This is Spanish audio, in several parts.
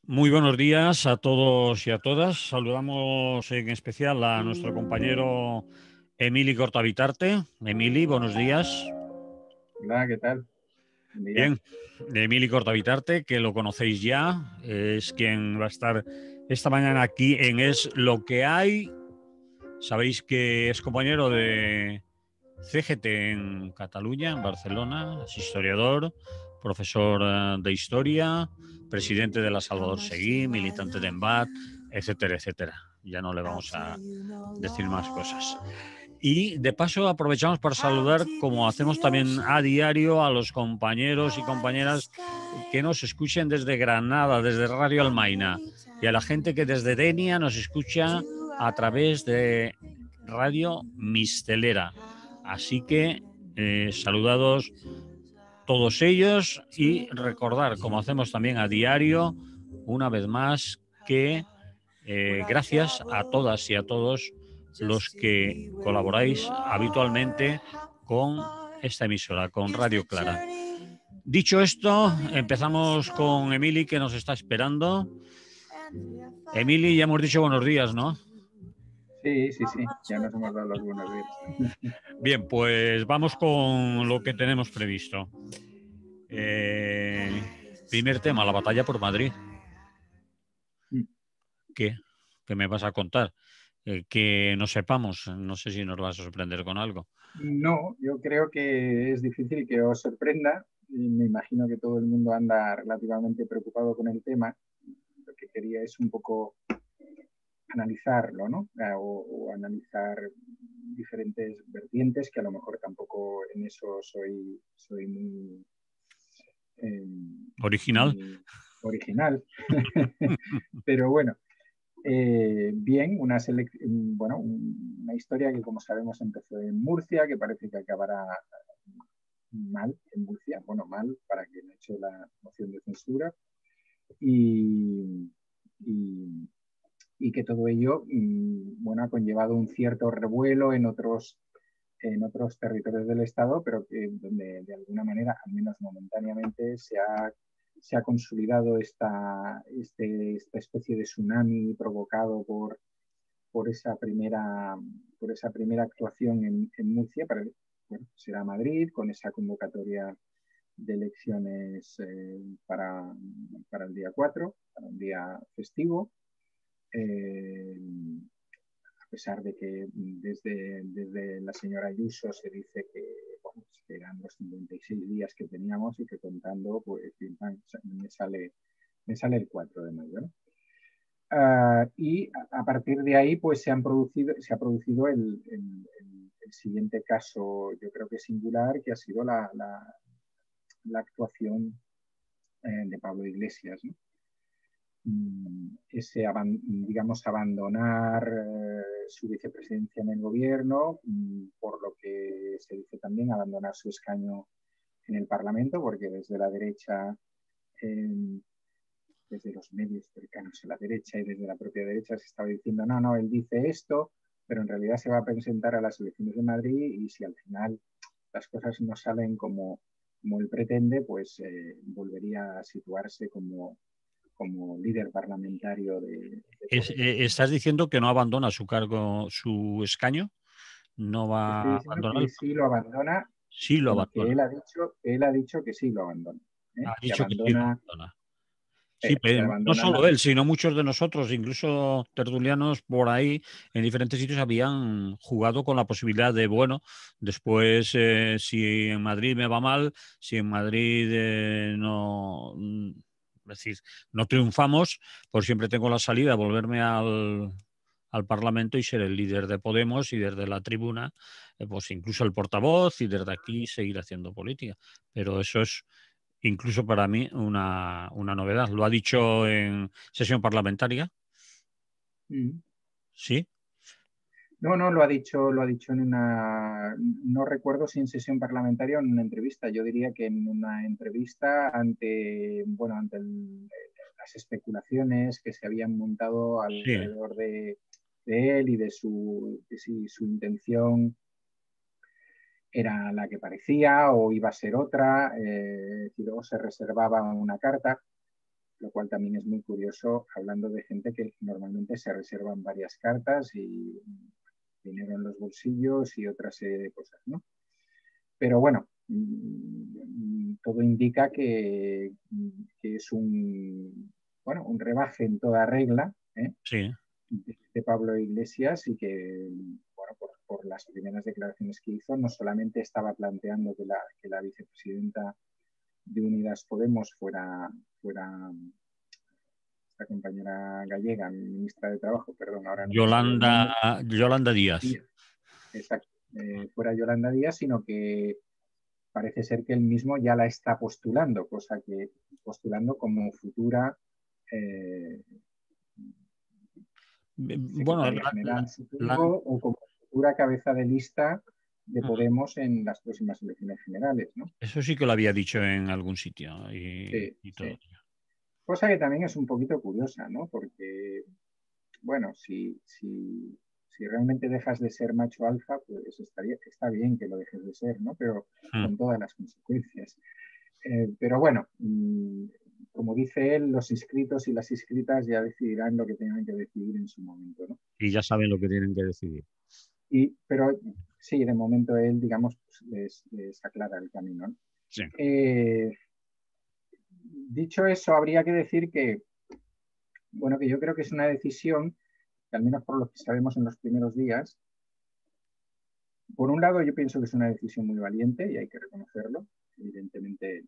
Muy buenos días a todos y a todas. Saludamos en especial a nuestro compañero Emili Cortavitarte. Emili, buenos días. Hola, ¿qué tal? Buen día. Bien, de Emili Cortavitarte, que lo conocéis ya, es quien va a estar esta mañana aquí en Es lo que hay. Sabéis que es compañero de CGT en Cataluña, en Barcelona, es historiador, profesor de historia, presidente de la Salvador Seguí, militante de EMBAT, etcétera, etcétera. Ya no le vamos a decir más cosas. Y de paso aprovechamos para saludar, como hacemos también a diario, a los compañeros y compañeras que nos escuchen desde Granada, desde Radio Almaina, y a la gente que desde Denia nos escucha a través de Radio Mistelera. Así que saludados todos ellos y recordar, como hacemos también a diario, una vez más, que gracias a todas y a todos los que colaboráis habitualmente con esta emisora, con Radio Clara. Dicho esto, empezamos con Emili, que nos está esperando. Emili, ya hemos dicho buenos días, ¿no? Sí, sí, sí, ya nos hemos dado los buenos días. Bien, pues vamos con lo que tenemos previsto. Primer tema, la batalla por Madrid. ¿Qué? ¿Qué me vas a contar? Que no sepamos, no sé si nos vas a sorprender con algo. No, yo creo que es difícil que os sorprenda. Y me imagino que todo el mundo anda relativamente preocupado con el tema. Lo que quería es un poco analizarlo, ¿no? O analizar diferentes vertientes, que a lo mejor tampoco en eso soy muy, eh, ¿Original? muy original. Pero bueno, bien, bueno, una historia que como sabemos empezó en Murcia, que parece que acabará mal en Murcia, bueno, mal para quien ha hecho la moción de censura, y, y, y que todo ello, bueno, ha conllevado un cierto revuelo en otros territorios del Estado, pero que donde de alguna manera, al menos momentáneamente, se ha consolidado esta especie de tsunami provocado por por esa primera actuación en Murcia, bueno, será Madrid, con esa convocatoria de elecciones para el día 4, para un día festivo. Eh, a pesar de que desde la señora Ayuso se dice que, bueno, que eran los 56 días que teníamos y que contando, pues me sale el 4 de mayo, ¿no? Y a partir de ahí pues se ha producido el siguiente caso, yo creo que singular, que ha sido la actuación de Pablo Iglesias, ¿no? Ese, digamos, abandonar su vicepresidencia en el gobierno, por lo que se dice también abandonar su escaño en el Parlamento, porque desde la derecha, eh, desde los medios cercanos a la derecha y desde la propia derecha se estaba diciendo, no, no, él dice esto, pero en realidad se va a presentar a las elecciones de Madrid y si al final las cosas no salen como él pretende, pues volvería a situarse como líder parlamentario de Podemos. ¿Estás diciendo que no abandona su cargo, su escaño? ¿No va Estoy a diciendo abandonar? que sí lo abandona, Sí lo bueno, que abandona. él ha dicho que sí lo abandona, Ha que dicho que sí lo abandona, abandona. Sí, que pero no abandona solo él, sino muchos de nosotros, incluso tertulianos por ahí, en diferentes sitios, habían jugado con la posibilidad de, bueno, después, si en Madrid me va mal, si en Madrid no, es decir, no triunfamos, pues siempre tengo la salida, volverme al Parlamento y ser el líder de Podemos y desde la tribuna, pues incluso el portavoz y desde aquí seguir haciendo política. Pero eso es incluso para mí una novedad. Lo ha dicho en sesión parlamentaria, mm. sí. No, no, lo ha dicho en una, no recuerdo si en sesión parlamentaria o en una entrevista. Yo diría que en una entrevista ante, bueno, las especulaciones que se habían montado Sí, alrededor de él y de si su intención era la que parecía o iba a ser otra, luego se reservaba una carta. lo cual también es muy curioso, hablando de gente que normalmente se reservan varias cartas y dinero en los bolsillos y otra serie de cosas, ¿no? Pero bueno, todo indica que es bueno, un rebaje en toda regla, ¿eh? Sí. De Pablo Iglesias, y que, bueno, por las primeras declaraciones que hizo, no solamente estaba planteando que la vicepresidenta de Unidas Podemos fuera esta compañera gallega, ministra de Trabajo, perdón, ahora no me sale el nombre. Yolanda Díaz. Exacto, fuera Yolanda Díaz, sino que parece ser que él mismo ya la está postulando, cosa que postulando como futura Bueno, secretaria general, supongo, o como futura cabeza de lista de Podemos en las próximas elecciones generales, ¿no? eso sí que lo había dicho en algún sitio y todo. Sí. Cosa que también es un poquito curiosa, ¿no? Porque, bueno, si realmente dejas de ser macho alfa, pues está bien que lo dejes de ser, ¿no? Pero con todas las consecuencias. Pero bueno, como dice él, los inscritos y las inscritas ya decidirán lo que tengan que decidir en su momento, ¿no? Y ya saben lo que tienen que decidir. Pero sí, de momento él, digamos, pues les aclara el camino, ¿no? Sí. Dicho eso, habría que decir que, bueno, que yo creo que es una decisión, que al menos por lo que sabemos en los primeros días, por un lado yo pienso que es una decisión muy valiente y hay que reconocerlo. Evidentemente,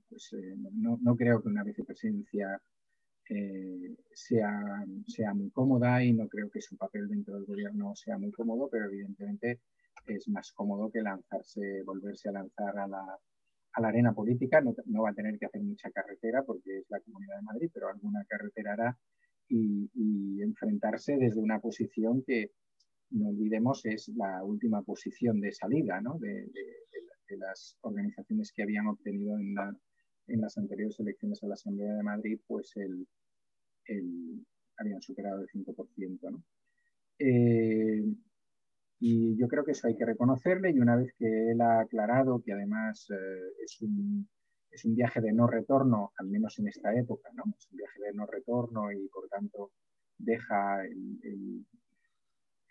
pues no creo que una vicepresidencia sea muy cómoda, y no creo que su papel dentro del gobierno sea muy cómodo, pero evidentemente es más cómodo que volverse a lanzar a la arena política. No va a tener que hacer mucha carretera porque es la Comunidad de Madrid, pero alguna carretera hará, y enfrentarse desde una posición que, no olvidemos, es la última posición de salida, ¿no? de las organizaciones que habían obtenido en las anteriores elecciones a la Asamblea de Madrid, pues habían superado el 5%, ¿no? Y yo creo que eso hay que reconocerle, y una vez que él ha aclarado que además es un viaje de no retorno, al menos en esta época, ¿no? Es un viaje de no retorno, y por tanto deja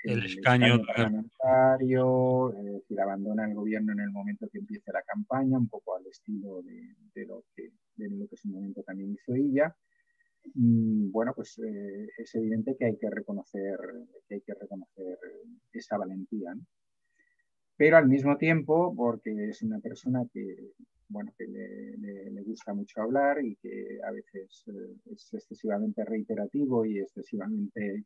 el escaño parlamentario, es decir, abandona el gobierno en el momento que empiece la campaña, un poco al estilo de lo que en su momento también hizo ella. Bueno, pues es evidente que hay que reconocer esa valentía, ¿no? Pero al mismo tiempo, porque es una persona que, bueno, que le gusta mucho hablar, y que a veces es excesivamente reiterativo y excesivamente,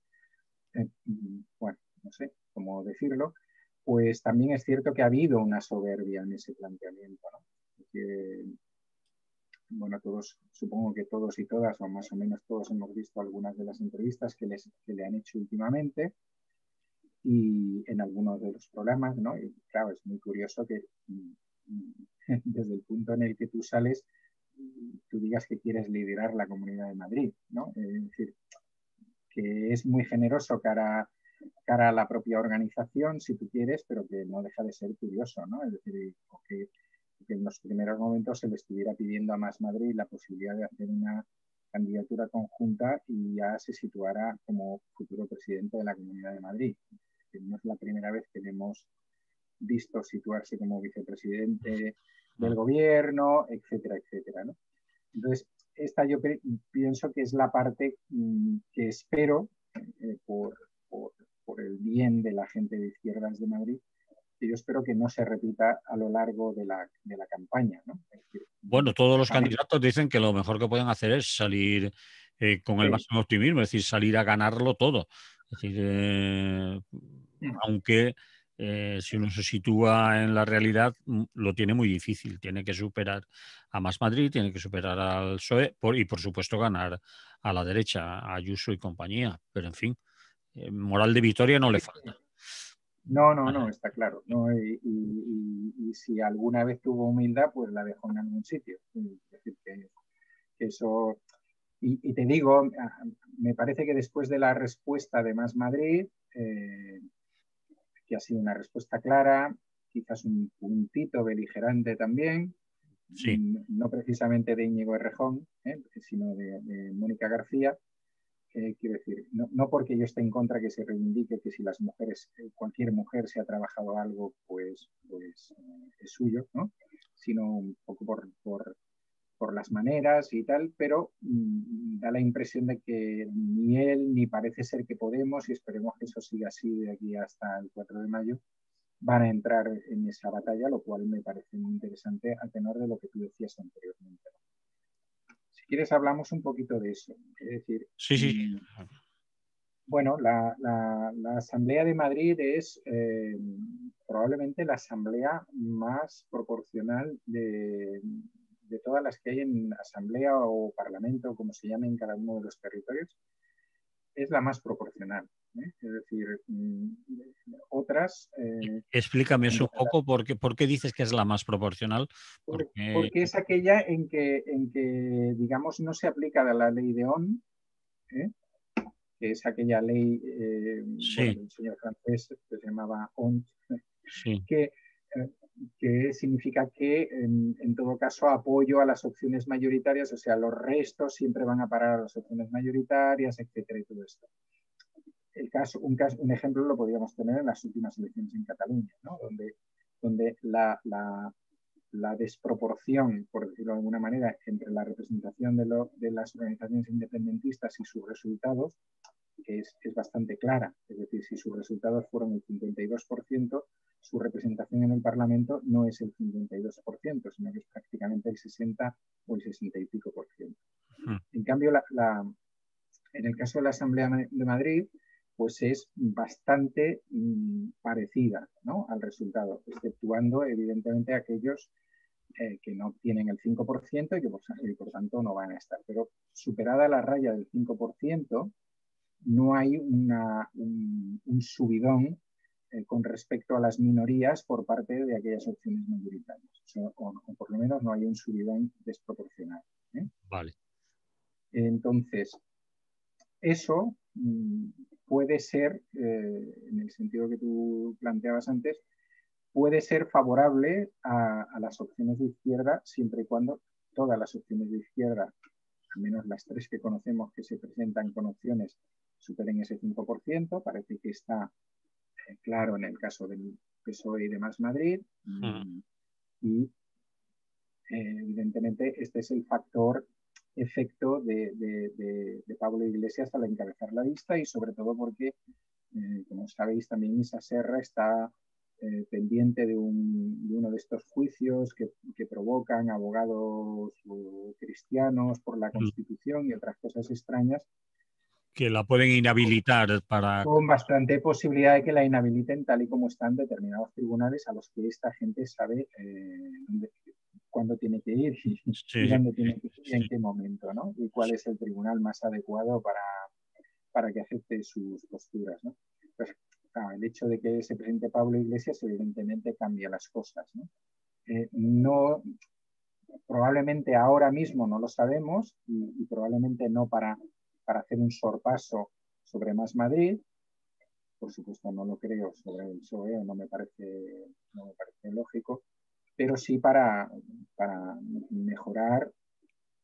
bueno, no sé cómo decirlo, pues también es cierto que ha habido una soberbia en ese planteamiento, ¿no? Que, bueno, supongo que todos y todas, o más o menos todos, hemos visto algunas de las entrevistas que le han hecho últimamente, y en algunos de los programas, ¿no? Y claro, es muy curioso que desde el punto en el que tú sales, tú digas que quieres liderar la Comunidad de Madrid, ¿no? Es decir, que es muy generoso cara a la propia organización, si tú quieres, pero que no deja de ser curioso, ¿no? Es decir, que en los primeros momentos se le estuviera pidiendo a Más Madrid la posibilidad de hacer una candidatura conjunta, y ya se situara como futuro presidente de la Comunidad de Madrid. Que no es la primera vez que le hemos visto situarse como vicepresidente del gobierno, etcétera, etcétera, ¿no? Entonces, esta yo pienso que es la parte que espero, por el bien de la gente de izquierdas de Madrid, que yo espero que no se repita a lo largo de la campaña, ¿no? Es decir, bueno, todos los candidatos dicen que lo mejor que pueden hacer es salir con el máximo optimismo, es decir, salir a ganarlo todo. Es decir, aunque si uno se sitúa en la realidad, lo tiene muy difícil. Tiene que superar a Más Madrid, tiene que superar al PSOE y, por supuesto, ganar a la derecha, a Ayuso y compañía. Pero, en fin, moral de victoria no le falta. No, está claro, ¿no? Y si alguna vez tuvo humildad, pues la dejó en algún sitio. Es decir, que eso... Y te digo, me parece que después de la respuesta de Más Madrid, que ha sido una respuesta clara, quizás un puntito beligerante también, Sí. no precisamente de Íñigo Errejón, sino de Mónica García. Quiero decir, no porque yo esté en contra que se reivindique que si las mujeres, cualquier mujer se ha trabajado algo, pues es suyo, ¿no? Sino un poco por las maneras y tal, pero da la impresión de que ni él ni parece ser que Podemos, y esperemos que eso siga así de aquí hasta el 4 de mayo, van a entrar en esa batalla, lo cual me parece muy interesante a tenor de lo que tú decías anteriormente. Si quieres hablamos un poquito de eso. Es decir, Sí, sí. bueno, la Asamblea de Madrid es probablemente la asamblea más proporcional de todas las que hay en asamblea o parlamento, como se llame en cada uno de los territorios. Es la más proporcional. Es decir, otras... Explícame eso un poco, ¿por qué dices que es la más proporcional? Porque es aquella en que, digamos, no se aplica la ley de Ohm, que es aquella ley sí. del señor francés que se llamaba Ohm, Sí. que significa que en todo caso apoyo a las opciones mayoritarias, o sea, los restos siempre van a parar a las opciones mayoritarias, etcétera, y todo esto. Un ejemplo lo podríamos tener en las últimas elecciones en Cataluña, ¿no? donde la desproporción, por decirlo de alguna manera, entre la representación de las organizaciones independentistas y sus resultados es bastante clara. Es decir, si sus resultados fueron el 52%, su representación en el Parlamento no es el 52%, sino que es prácticamente el 60 o el 60 y pico por ciento. En cambio, en el caso de la Asamblea de Madrid, pues es bastante parecida, ¿no?, al resultado, exceptuando evidentemente aquellos que no tienen el 5% y por tanto no van a estar. Pero superada la raya del 5%, no hay un subidón con respecto a las minorías por parte de aquellas opciones mayoritarias. O por lo menos no hay un subidón desproporcional. Vale. Entonces, eso puede ser, en el sentido que tú planteabas antes, puede ser favorable a las opciones de izquierda siempre y cuando todas las opciones de izquierda, al menos las tres que conocemos que se presentan con opciones, superen ese 5%. Parece que está claro en el caso del PSOE y de Más Madrid. Y evidentemente este es el factor efecto de Pablo Iglesias al encabezar la lista, y sobre todo porque, como sabéis, también Isa Serra está pendiente de uno de estos juicios que provocan abogados cristianos por la Constitución y otras cosas extrañas, que la pueden inhabilitar para... con bastante posibilidad de que la inhabiliten, tal y como están determinados tribunales a los que esta gente sabe cuándo tiene que ir y dónde tiene que ir y en qué momento, ¿no? Y cuál es el tribunal más adecuado para que acepte sus posturas, ¿no? Pues, claro, el hecho de que se presente Pablo Iglesias evidentemente cambia las cosas, ¿no? No, probablemente ahora mismo no lo sabemos y probablemente no para hacer un sorpaso sobre Más Madrid. Por supuesto no lo creo sobre el PSOE, no me parece lógico, pero sí para mejorar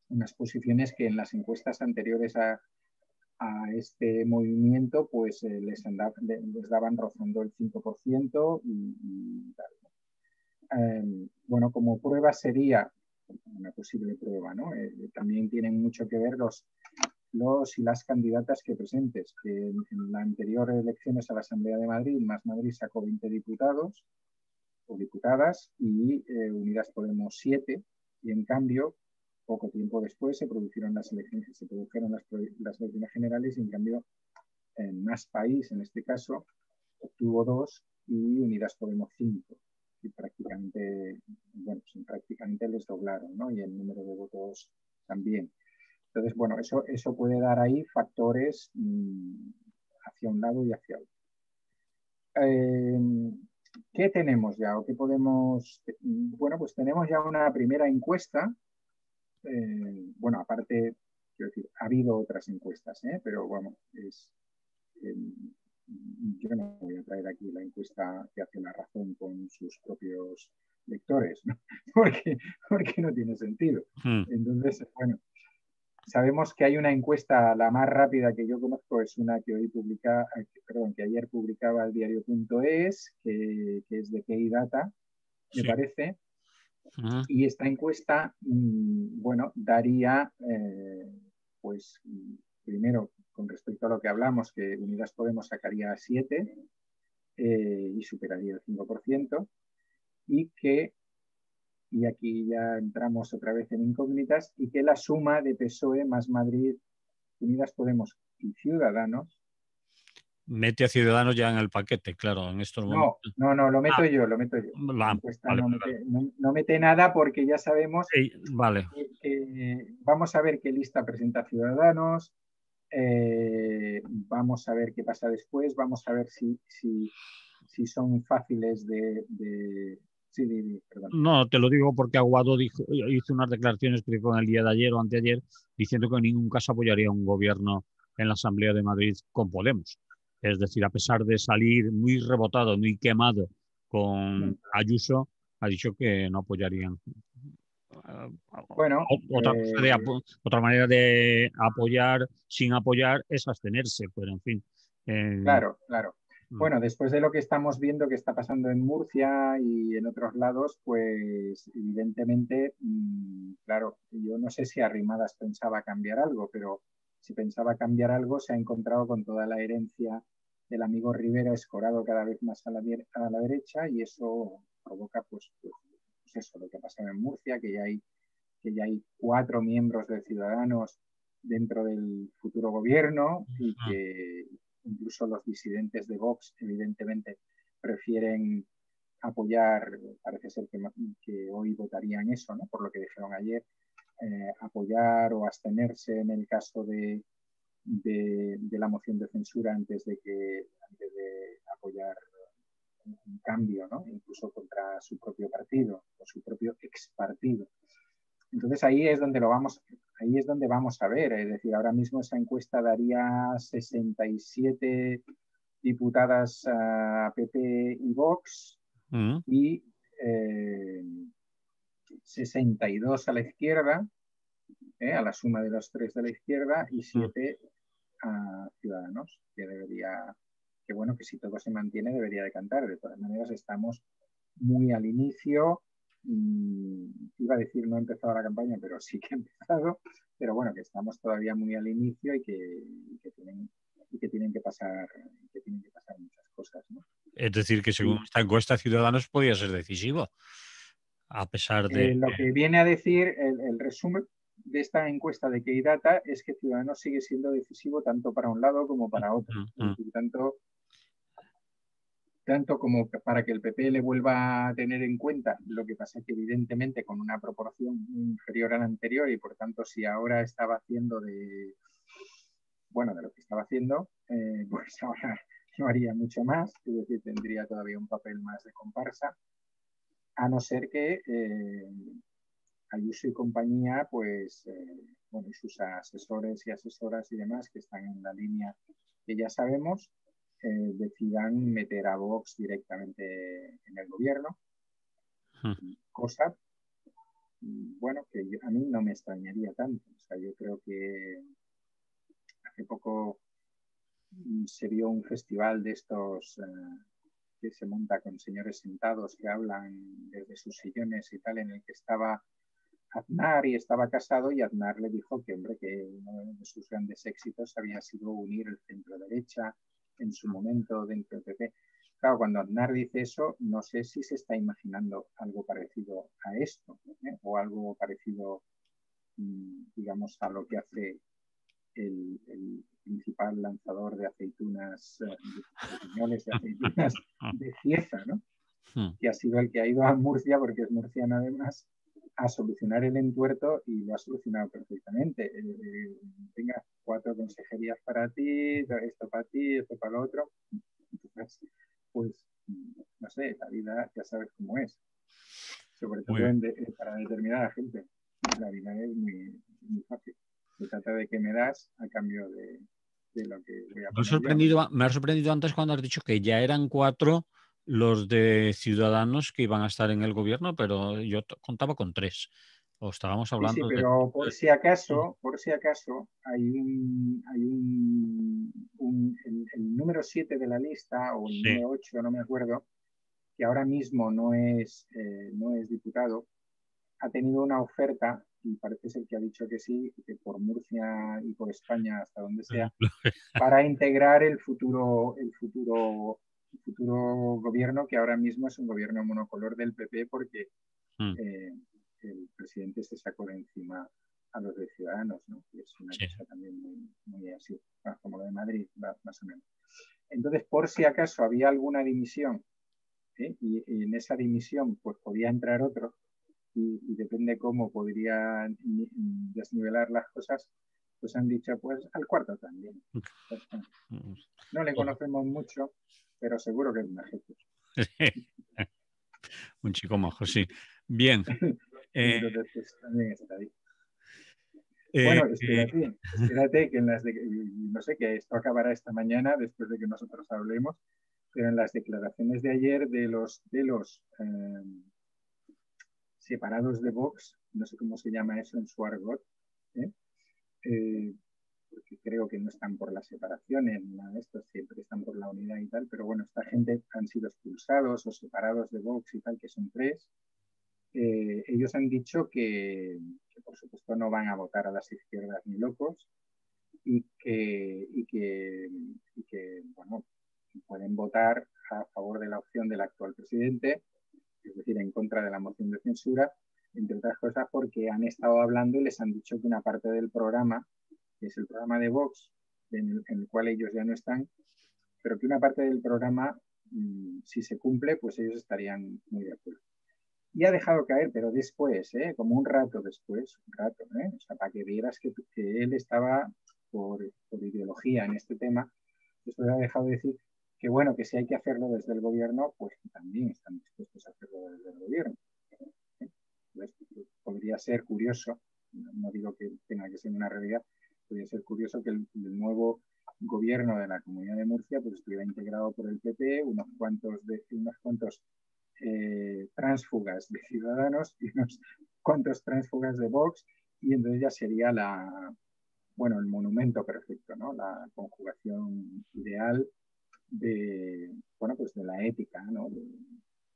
unas posiciones que en las encuestas anteriores a este movimiento pues les daban rozando el 5% y tal. Bueno, como prueba sería una posible prueba, ¿no? También tienen mucho que ver los y las candidatas que presentes, que en las anteriores elecciones a la Asamblea de Madrid, Más Madrid sacó 20 diputados o diputadas y Unidas Podemos 7, y en cambio, poco tiempo después se produjeron las elecciones generales, y en cambio en Más País, en este caso, obtuvo 2 y Unidas Podemos 5. Y prácticamente les doblaron, ¿no? Y el número de votos también. Entonces, bueno, eso puede dar ahí factores hacia un lado y hacia otro. ¿Qué tenemos ya? ¿O qué podemos...? Bueno, pues tenemos ya una primera encuesta. Bueno, aparte, quiero decir, ha habido otras encuestas, pero bueno, yo no voy a traer aquí la encuesta que hace La Razón con sus propios lectores, ¿no? Porque no tiene sentido. Entonces, bueno, sabemos que hay una encuesta, la más rápida que yo conozco es una que que ayer publicaba el diario.es, que es de PI Data, me parece. Y esta encuesta, bueno, daría, pues, primero, con respecto a lo que hablamos, que Unidas Podemos sacaría 7 y superaría el 5%, y aquí ya entramos otra vez en incógnitas, y que la suma de PSOE más Madrid, Unidas Podemos y Ciudadanos. Mete a Ciudadanos ya en el paquete, claro, en estos momentos. No, lo meto yo. La encuesta no mete nada porque ya sabemos vale. que vamos a ver qué lista presenta Ciudadanos, vamos a ver qué pasa después, vamos a ver si son fáciles de... Sí, perdón. No, te lo digo porque Aguado hizo unas declaraciones, creo que en el día de ayer o anteayer, diciendo que en ningún caso apoyaría un gobierno en la Asamblea de Madrid con Podemos. Es decir, a pesar de salir muy rebotado, muy quemado con Ayuso, ha dicho que no apoyarían. Bueno, otra manera de apoyar sin apoyar es abstenerse, pero en fin. Claro. Bueno, después de lo que estamos viendo que está pasando en Murcia y en otros lados, pues evidentemente, claro, yo no sé si Arrimadas pensaba cambiar algo, pero si pensaba cambiar algo se ha encontrado con toda la herencia del amigo Rivera escorado cada vez más a la derecha, y eso provoca pues eso, lo que ha pasado en Murcia, que ya hay 4 miembros de Ciudadanos dentro del futuro gobierno, y que incluso los disidentes de Vox evidentemente prefieren apoyar, parece ser que hoy votarían eso, ¿no? Por lo que dijeron ayer, apoyar o abstenerse en el caso de la moción de censura antes de apoyar un cambio, ¿no? Incluso contra su propio partido o su propio ex partido. Entonces ahí es donde vamos a ver, es decir, ahora mismo esa encuesta daría 67 diputadas a PP y Vox y 62 a la izquierda, a la suma de los 3 de la izquierda, y 7 a Ciudadanos, que bueno, que si todo se mantiene debería decantar. De todas maneras, estamos muy al inicio. Iba a decir no ha empezado la campaña, pero sí que ha empezado, pero bueno, que estamos todavía muy al inicio y que tienen que pasar muchas cosas, ¿no? Es decir, que según esta encuesta Ciudadanos podía ser decisivo, a pesar de... Lo que viene a decir el resumen de esta encuesta de Keydata es que Ciudadanos sigue siendo decisivo tanto para un lado como para otro. Es decir, tanto como para que el PP le vuelva a tener en cuenta. Lo que pasa es que evidentemente con una proporción inferior a la anterior, y por tanto si ahora estaba haciendo de lo que estaba haciendo, pues ahora no haría mucho más, es decir, tendría todavía un papel más de comparsa, a no ser que Ayuso y compañía, pues, y sus asesores y asesoras y demás que están en la línea que ya sabemos, decidan meter a Vox directamente en el gobierno, cosa, bueno, que a mí no me extrañaría tanto. O sea, yo creo que hace poco se vio un festival de estos que se monta con señores sentados que hablan desde sus sillones y tal, en el que estaba Aznar y estaba casado, y Aznar le dijo que, hombre, que uno de sus grandes éxitos había sido unir el centro derecha en su momento dentro del PP. Claro, cuando Aznar dice eso, no sé si se está imaginando algo parecido a esto, o algo parecido, digamos, a lo que hace el principal lanzador de aceitunas, de aceitunas de Cieza, ¿no? Que ha sido el que ha ido a Murcia, porque es murciano además, a solucionar el entuerto, y lo ha solucionado perfectamente. Tenga 4 consejerías para ti, esto para ti, esto para lo otro. Entonces, pues, no sé, la vida ya sabes cómo es. Sobre todo para determinada gente. La vida es muy, muy fácil. Se trata de que me das a cambio de lo que voy a poner yo. Me ha sorprendido antes cuando has dicho que ya eran 4 los de Ciudadanos que iban a estar en el gobierno, pero yo contaba con 3. O estábamos Sí, sí, hablando de... pero por si acaso, el número 7 de la lista, o el Sí. número 8, no me acuerdo, que ahora mismo no es diputado, ha tenido una oferta y parece ser que ha dicho que sí, que por Murcia y por España, hasta donde sea, para integrar el futuro gobierno, que ahora mismo es un gobierno monocolor del PP, porque eh, el presidente se sacó de encima a los de Ciudadanos, ¿no? Y es una Sí. cosa también muy así, como lo de Madrid, más o menos. Entonces, por si acaso había alguna dimisión, y en esa dimisión pues podía entrar otro, y depende cómo podría desnivelar las cosas, pues han dicho, pues al cuarto también. No le conocemos mucho, pero seguro que es un jefe. Un chico majo, sí. Bien. Entonces, pues también está ahí. Eh, Bueno, eh, espérate que no sé, que esto acabará esta mañana después de que nosotros hablemos, pero en las declaraciones de ayer de los separados de Vox, no sé cómo se llama eso en su argot, ¿eh? Porque creo que no están por la separación, en estos siempre están por la unidad y tal, pero bueno, esta gente han sido expulsados o separados de Vox y tal, que son 3. Ellos han dicho que por supuesto no van a votar a las izquierdas ni locos, y que bueno, pueden votar a favor de la opción del actual presidente, es decir, en contra de la moción de censura, entre otras cosas porque han estado hablando y les han dicho que una parte del programa, que es el programa de Vox, en el cual ellos ya no están, pero que una parte del programa, si se cumple, pues ellos estarían muy de acuerdo. Y ha dejado caer, pero después, como un rato después, o sea, para que vieras que él estaba por ideología en este tema, después ha dejado de decir que bueno, que si hay que hacerlo desde el gobierno, pues también están dispuestos a hacerlo desde el gobierno. Entonces, podría ser curioso, no digo que tenga que ser una realidad, podría ser curioso que el nuevo gobierno de la Comunidad de Murcia pues estuviera integrado por el PP, unos cuantos tránsfugas de Ciudadanos y unos cuantos tránsfugas de Vox, y entonces ya sería el monumento perfecto, ¿no? La conjugación ideal pues de la ética, ¿no?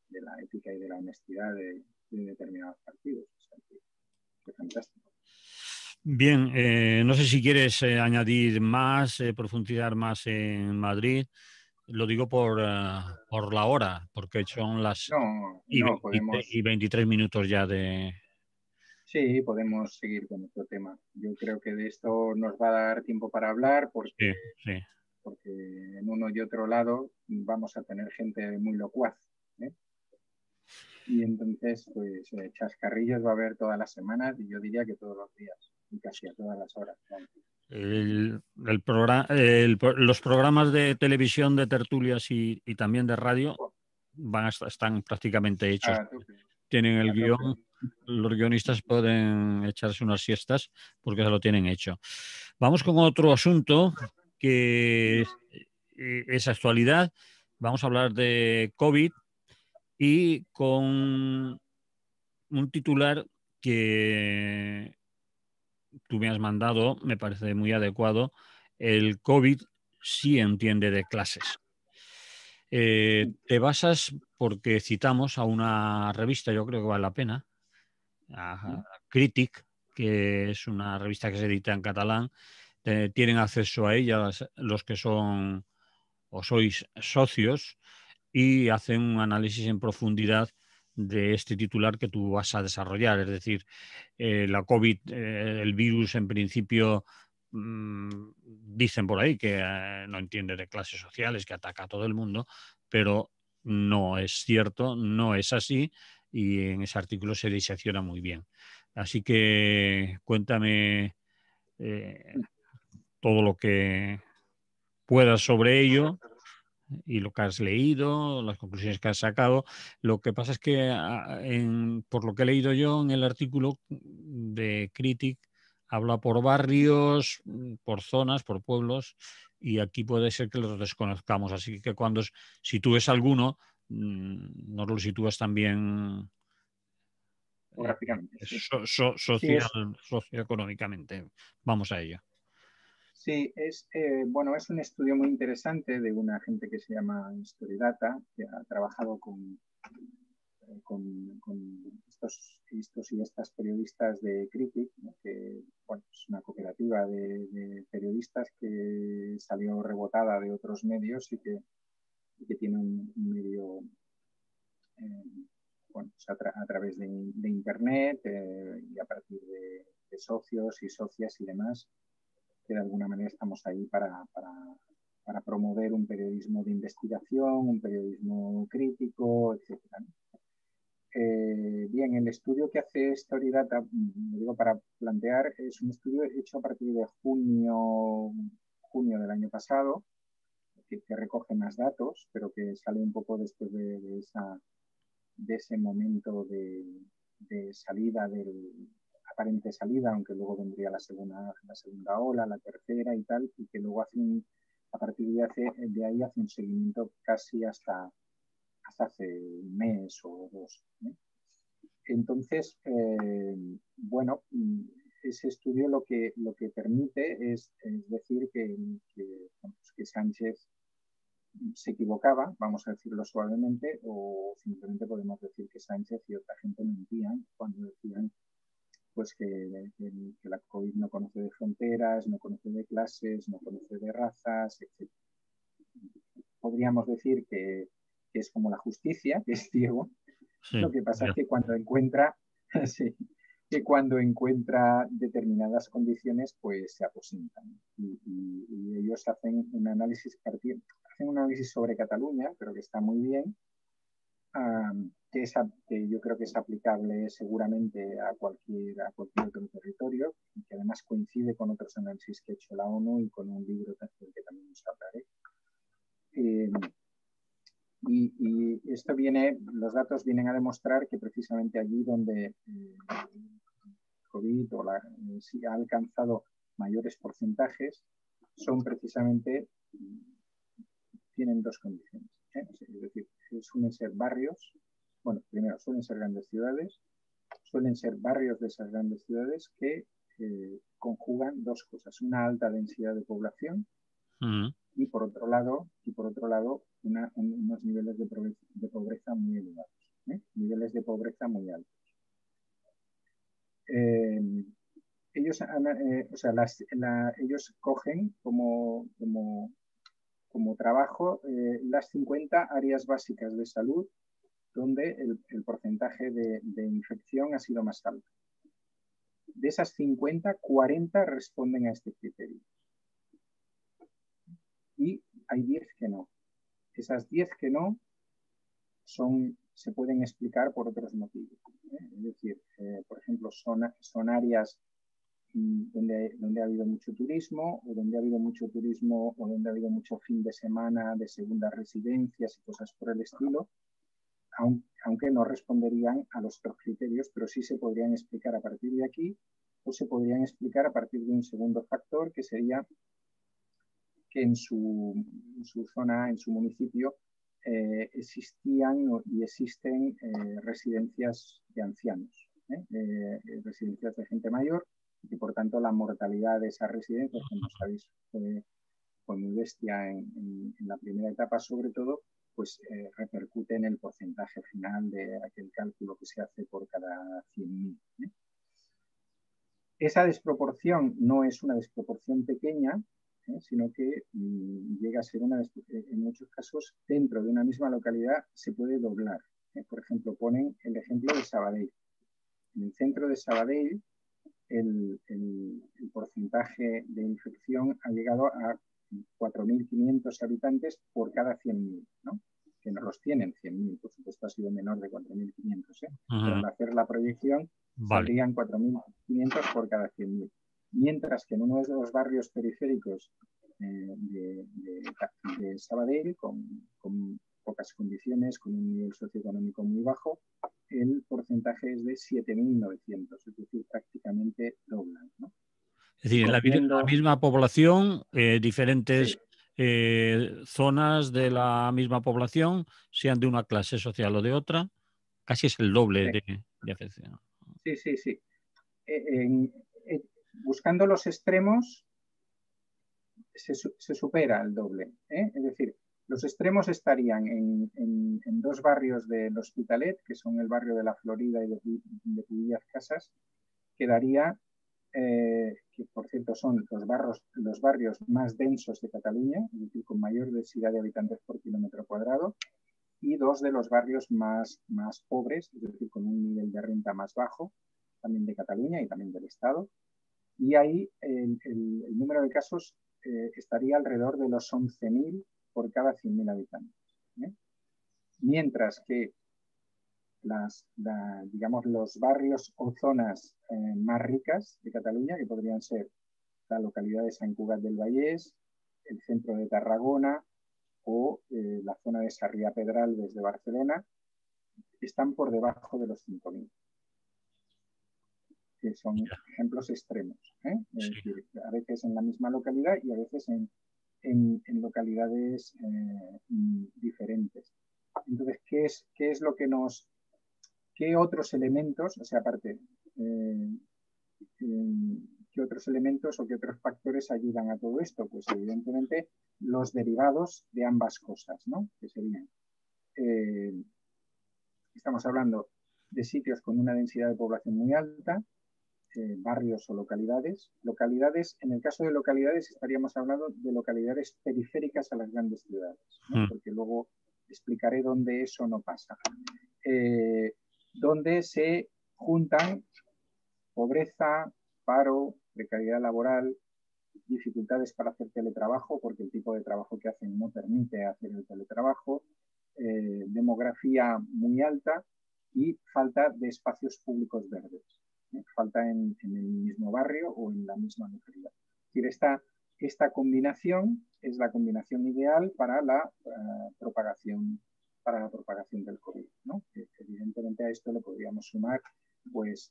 De la ética y de la honestidad de determinados partidos. O sea, que fantástico. bien, no sé si quieres añadir más, profundizar más en Madrid. Lo digo por la hora, porque son las No, 23 minutos ya de... sí, podemos seguir con nuestro tema. Yo creo que de esto nos va a dar tiempo para hablar Sí, sí. porque en uno y otro lado vamos a tener gente muy locuaz, ¿eh? Y entonces, pues, chascarrillos va a haber todas las semanas y yo diría que todos los días y casi a todas las horas. Vamos. Los programas de televisión, de tertulias y también de radio están prácticamente hechos. A tope, Tienen el a tope. guión, los guionistas pueden echarse unas siestas porque se lo tienen hecho. Vamos con otro asunto que es actualidad. Vamos a hablar de COVID y con un titular que tú me has mandado, me parece muy adecuado. El COVID sí entiende de clases. Te basas porque citamos a una revista, yo creo que vale la pena, a Critic, que es una revista que se edita en catalán. Tienen acceso a ella los que son o sois socios y hacen un análisis en profundidad de este titular que tú vas a desarrollar. Es decir, la COVID, el virus en principio, dicen por ahí que no entiende de clases sociales, que ataca a todo el mundo, pero no es cierto, no es así, y en ese artículo se disecciona muy bien. Así que cuéntame todo lo que puedas sobre ello y lo que has leído, las conclusiones que has sacado. Lo que pasa es que, por lo que he leído yo en el artículo de Critic, habla por barrios, por zonas, por pueblos, y aquí puede ser que los desconozcamos. Así que si tú ves alguno, nos lo sitúas también Geográficamente, sí. socioeconómicamente. Vamos a ello. Sí, bueno, es un estudio muy interesante de una gente que se llama Storidata, que ha trabajado con estos y estas periodistas de Critic, ¿no? Que bueno, es una cooperativa de periodistas que salió rebotada de otros medios y que tiene un medio bueno, pues a través de Internet y a partir de socios y socias y demás, que de alguna manera estamos ahí para promover un periodismo de investigación, un periodismo crítico, etcétera, ¿no? Bien, el estudio que hace Storidata, digo para plantear, es un estudio hecho a partir de junio del año pasado, que recoge más datos, pero que sale un poco después de ese momento de salida, aparente salida, aunque luego vendría la segunda ola, la tercera y tal, y que luego a partir de ahí hace un seguimiento casi hasta hace un mes o dos, ¿eh? Entonces, bueno, ese estudio lo que permite es decir que Sánchez se equivocaba, vamos a decirlo suavemente, o simplemente podemos decir que Sánchez y otra gente mentían cuando decían pues que la COVID no conoce de fronteras, no conoce de clases, no conoce de razas, etc. Podríamos decir que es como la justicia, que es ciego. Sí, lo que pasa es que cuando encuentra, sí, que cuando encuentra determinadas condiciones, pues se aposentan. Y ellos hacen un análisis sobre Cataluña, pero que está muy bien, que yo creo que es aplicable seguramente a cualquier otro territorio, y que además coincide con otros análisis que ha hecho la ONU y con un libro del que también os hablaré. Y los datos vienen a demostrar que precisamente allí donde COVID sí ha alcanzado mayores porcentajes, son precisamente, tienen dos condiciones, ¿eh? Es decir, suelen ser barrios, bueno, primero suelen ser grandes ciudades, suelen ser barrios de esas grandes ciudades que conjugan dos cosas: una alta densidad de población y por otro lado unos niveles de pobreza muy elevados, niveles de pobreza muy altos. Ellos cogen como trabajo las 50 áreas básicas de salud donde el porcentaje de infección ha sido más alto. De esas 50, 40 responden a este criterio. Y hay 10 que no. Esas 10 que no se pueden explicar por otros motivos, ¿eh? Es decir, por ejemplo, son áreas donde ha habido mucho turismo, o donde ha habido mucho turismo, o donde ha habido mucho fin de semana de segundas residencias y cosas por el estilo, aunque no responderían a los otros criterios, pero sí se podrían explicar a partir de aquí, o se podrían explicar a partir de un segundo factor, que sería que en su zona, en su municipio, existían y existen residencias de ancianos, residencias de gente mayor, y por tanto la mortalidad de esas residencias, como sabéis, fue muy bestia en la primera etapa, sobre todo, pues repercute en el porcentaje final de aquel cálculo que se hace por cada 100.000. Esa desproporción no es una desproporción pequeña, sino que llega a ser en muchos casos, dentro de una misma localidad, se puede doblar. Por ejemplo, ponen el ejemplo de Sabadell. En el centro de Sabadell, el porcentaje de infección ha llegado a 4.500 habitantes por cada 100.000, ¿no? Que no los tienen 100.000, por supuesto ha sido menor de 4.500, pero al hacer la proyección saldrían 4.500 por cada 100.000. Mientras que en uno de los barrios periféricos de Sabadell, con pocas condiciones, con un nivel socioeconómico muy bajo, el porcentaje es de 7.900, es decir, prácticamente doblan, ¿no? Es decir, en la misma población, diferentes zonas de la misma población, sean de una clase social o de otra, casi es el doble Sí, de afección. sí, sí. Sí. Buscando los extremos se supera el doble. Es decir, los extremos estarían en dos barrios del Hospitalet, que son el barrio de la Florida y de Pubillas Casas, que daría, que por cierto son los barrios más densos de Cataluña, es decir, con mayor densidad de habitantes por kilómetro cuadrado, y dos de los barrios más pobres, es decir, con un nivel de renta más bajo, también de Cataluña y también del Estado. Y ahí el número de casos estaría alrededor de los 11.000 por cada 100.000 habitantes. Mientras que digamos, los barrios o zonas más ricas de Cataluña, que podrían ser la localidad de Sant Cugat del Vallès, el centro de Tarragona o la zona de Sarrià-Pedral desde Barcelona, están por debajo de los 5.000, que son ejemplos extremos. Es Sí. decir, a veces en la misma localidad y a veces en localidades diferentes. Entonces, ¿qué es lo que nos... ¿Qué otros elementos, o sea, aparte, qué otros elementos o qué otros factores ayudan a todo esto? Pues evidentemente los derivados de ambas cosas, ¿no? Que serían, estamos hablando de sitios con una densidad de población muy alta, barrios o localidades. Localidades, en el caso de localidades, estaríamos hablando de localidades periféricas a las grandes ciudades, ¿no? Porque luego explicaré dónde eso no pasa. Donde se juntan pobreza, paro, precariedad laboral, dificultades para hacer teletrabajo, porque el tipo de trabajo que hacen no permite hacer el teletrabajo, demografía muy alta y falta de espacios públicos verdes. Falta en el mismo barrio o en la misma localidad. Es decir, esta combinación es la combinación ideal para la propagación del COVID, ¿no? Evidentemente a esto le podríamos sumar pues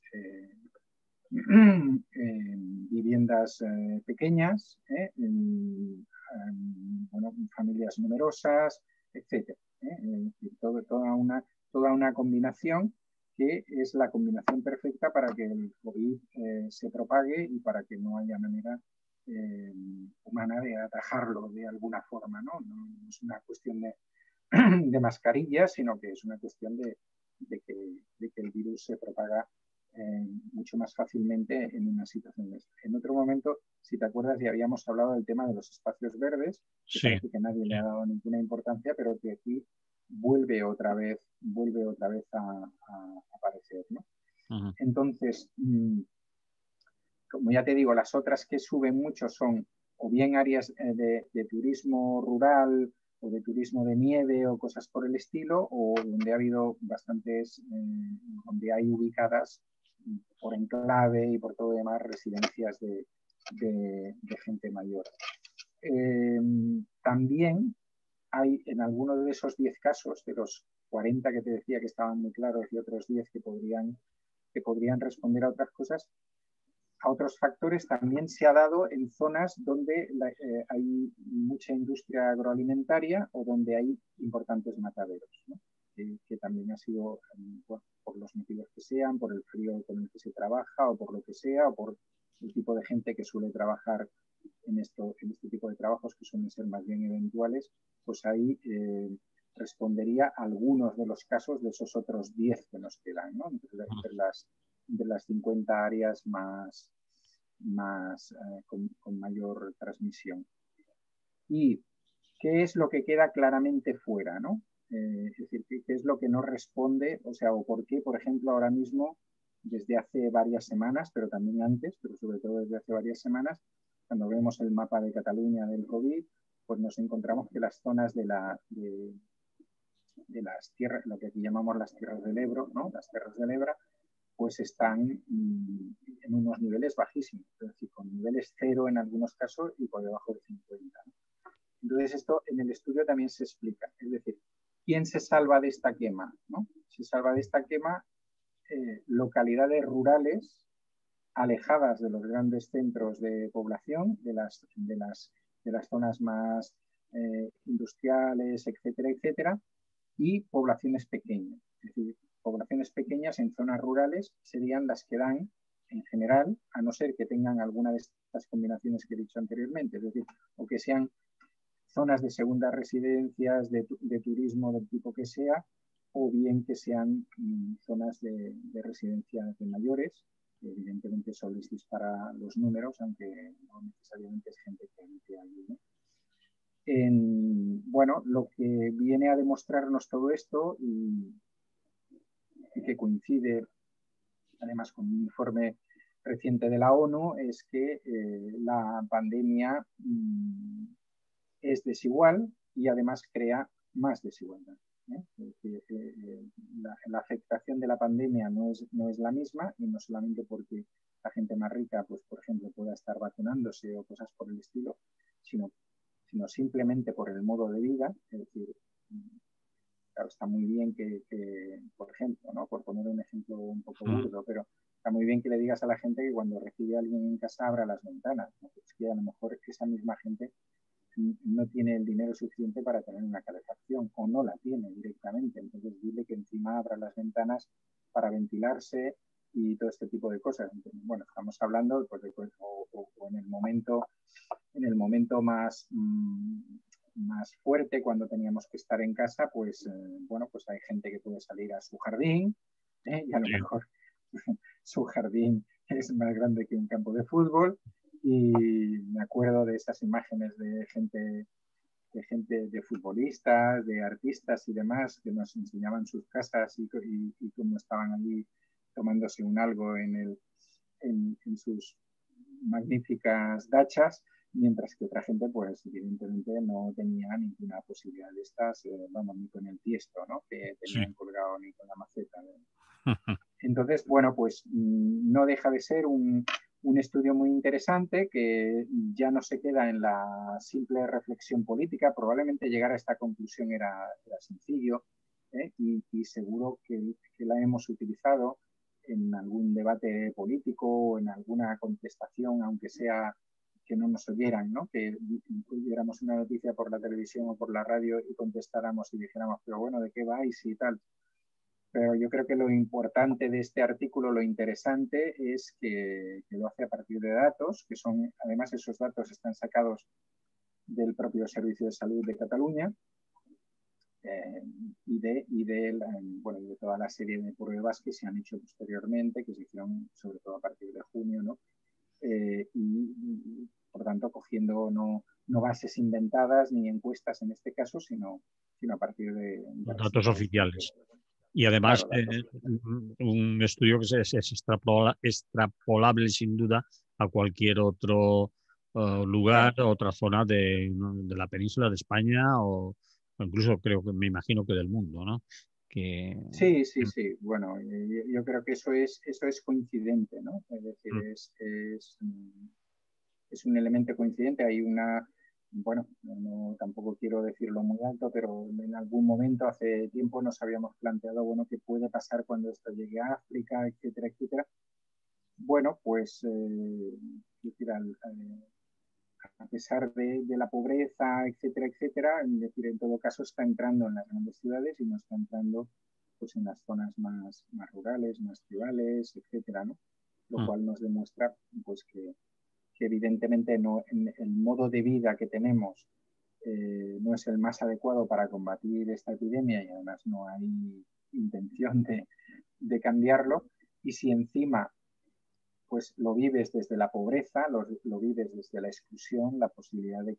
viviendas pequeñas, bueno, familias numerosas, etc. Toda una combinación que es la combinación perfecta para que el COVID se propague y para que no haya manera humana de atajarlo de alguna forma, ¿no? No es una cuestión de mascarillas, sino que es una cuestión de que el virus se propaga mucho más fácilmente en una situación de esta. En otro momento, si te acuerdas, ya habíamos hablado del tema de los espacios verdes, que Sí, parece que nadie le ha dado ninguna importancia, pero que aquí vuelve otra vez a aparecer, ¿no? Entonces, como ya te digo, las otras que suben mucho son o bien áreas de turismo rural o de turismo de nieve o cosas por el estilo, o donde ha habido bastantes, donde hay ubicadas por enclave y por todo demás residencias de gente mayor. También hay en algunos de esos 10 casos, de los 40 que te decía que estaban muy claros y otros 10 que podrían responder a otras cosas, a otros factores, también se ha dado en zonas donde hay mucha industria agroalimentaria o donde hay importantes mataderos, ¿no? Que también ha sido, bueno, por los motivos que sean, por el frío con el que se trabaja o por lo que sea, o por el tipo de gente que suele trabajar en este tipo de trabajos que suelen ser más bien eventuales, pues ahí respondería a algunos de los casos de esos otros 10 que nos quedan, ¿no? Entre las 50 áreas con mayor transmisión. ¿Y qué es lo que queda claramente fuera, ¿no? Es decir, ¿qué es lo que no responde? O sea, o por qué, por ejemplo, ahora mismo, desde hace varias semanas, pero también antes, pero sobre todo desde hace varias semanas, cuando vemos el mapa de Cataluña del COVID, pues nos encontramos que las zonas de las tierras, lo que aquí llamamos las tierras del Ebro, ¿no? Las tierras del Ebro, pues están en unos niveles bajísimos, es decir, con niveles cero en algunos casos y por debajo de 50. ¿no? Entonces esto en el estudio también se explica, es decir, ¿quién se salva de esta quema? ¿no? Se salva de esta quema localidades rurales alejadas de los grandes centros de población, de las zonas más industriales, etcétera, etcétera, y poblaciones pequeñas. Es decir, poblaciones pequeñas en zonas rurales serían las que dan, en general, a no ser que tengan alguna de estas combinaciones que he dicho anteriormente, es decir, o que sean zonas de segundas residencias, de turismo del tipo que sea, o bien que sean zonas de residencias de mayores. Evidentemente eso les dispara los números, aunque no necesariamente es gente que hay, ¿no? Bueno, lo que viene a demostrarnos todo esto y que coincide además con un informe reciente de la ONU es que la pandemia es desigual y además crea más desigualdad. La afectación de la pandemia no es la misma, y no solamente porque la gente más rica, pues, por ejemplo, pueda estar vacunándose o cosas por el estilo, sino simplemente por el modo de vida. Es decir, claro, está muy bien por ejemplo, ¿no? Por poner un ejemplo un poco burdo, pero está muy bien que le digas a la gente que cuando recibe a alguien en casa abra las ventanas, ¿no? Es que a lo mejor esa misma gente no tiene el dinero suficiente para tener una calefacción, o no la tiene directamente. Entonces dile que encima abra las ventanas para ventilarse y todo este tipo de cosas. Entonces, bueno, estamos hablando pues, o en el momento más fuerte, cuando teníamos que estar en casa, pues bueno, pues hay gente que puede salir a su jardín, y a lo mejor su jardín es más grande que un campo de fútbol. Y me acuerdo de estas imágenes de gente, de futbolistas, de artistas y demás, que nos enseñaban sus casas y cómo estaban allí tomándose un algo en sus magníficas dachas, mientras que otra gente, pues evidentemente no tenía ninguna posibilidad de estas, vamos, ni con el tiesto, ¿no? Que tenían colgado, ni con la maceta. Entonces, bueno, pues no deja de ser un estudio muy interesante que ya no se queda en la simple reflexión política. Probablemente llegar a esta conclusión era sencillo, y seguro que la hemos utilizado en algún debate político o en alguna contestación, aunque sea que no nos oyeran, ¿no? Que viéramos una noticia por la televisión o por la radio y contestáramos y dijéramos, pero bueno, ¿de qué vais y tal? Pero yo creo que lo importante de este artículo, lo interesante, es que lo hace a partir de datos, que son, además esos datos están sacados del propio Servicio de Salud de Cataluña, y de toda la serie de pruebas que se han hecho posteriormente, que se hicieron sobre todo a partir de junio, ¿no? Y por tanto cogiendo no bases inventadas ni encuestas en este caso, sino a partir de datos oficiales. Y además, claro, un estudio que es extrapolable sin duda a cualquier otro lugar, claro, otra zona de la península de España o incluso me imagino que del mundo, ¿no? Sí. Bueno, yo creo que eso es coincidente, ¿no? Es decir, es un elemento coincidente. Hay bueno, tampoco quiero decirlo muy alto, pero en algún momento hace tiempo nos habíamos planteado, bueno, qué puede pasar cuando esto llegue a África, etcétera, etcétera. Bueno, pues a pesar de la pobreza, etcétera, etcétera, es decir, en todo caso está entrando en las grandes ciudades y no está entrando pues en las zonas más rurales, más tribales, etcétera, ¿no? Lo cual nos demuestra pues que evidentemente el modo de vida que tenemos no es el más adecuado para combatir esta epidemia, y además no hay intención de cambiarlo. Y si encima pues lo vives desde la pobreza, lo vives desde la exclusión, la posibilidad de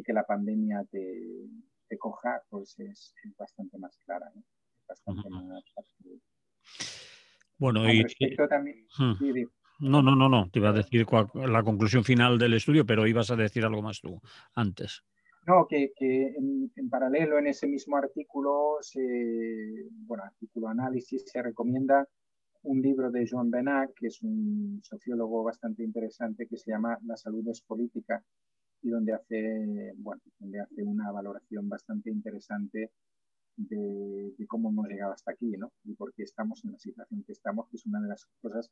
que la pandemia te coja, pues es bastante más clara, ¿no? Es bastante más fácil. Bueno, al respecto también... No. Te iba a decir la conclusión final del estudio, pero ibas a decir algo más tú antes. No, que en paralelo en ese mismo artículo, artículo análisis, se recomienda un libro de Joan Benach, que es un sociólogo bastante interesante, que se llama La salud es política, y donde hace una valoración bastante interesante de cómo hemos llegado hasta aquí, ¿no? Y por qué estamos en la situación que estamos, que es una de las cosas